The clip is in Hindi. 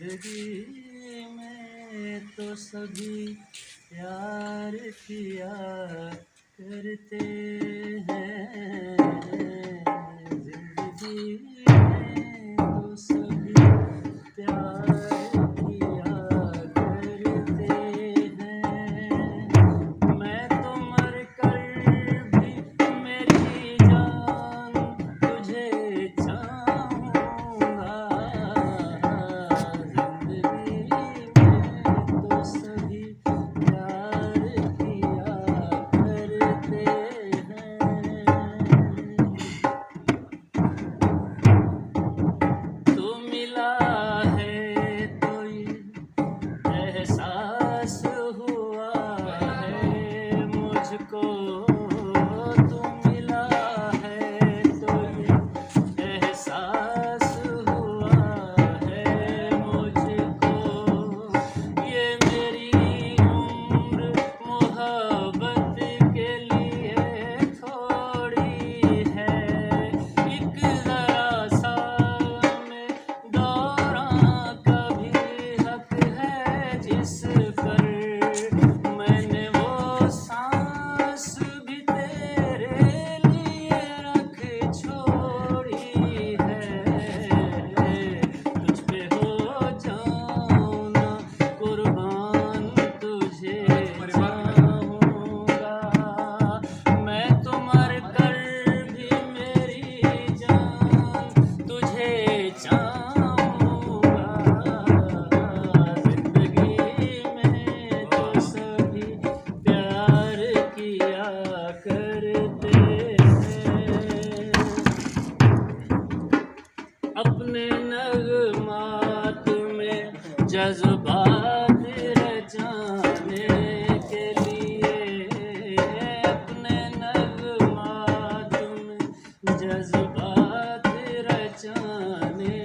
जिंदगी में तो सभी प्यार किया करते हैं। जिंदगी में तो सभी प्यार किया करते हैं। मैं तो मर कर भी मेरी जान तुझे चाहूँगा। जिंदगी में तो सभी प्यार किया करते हैं। तू मिला है तो ये एहसास हुआ है मुझको। तू मिला है तो ये एहसास हुआ है मुझको। ये मेरी उम्र मोहब्बत के लिए थोड़ी है। एक जरा सा में दौरां का भी हक है जिस पर मैंने वो सांस भी तेरे लिए रख छोड़ी है। तुझ पे हो जाऊं ना कुर्बान तुझे चाहूँगा। मैं तो मर कर भी मेरी जान तुझे चाहूँगा। जिंदगी में तो सभी प्यार किया करते हैं। अपने नगमात में जज्बात रचाने के लिए, अपने नगमात में जज्बात रचाने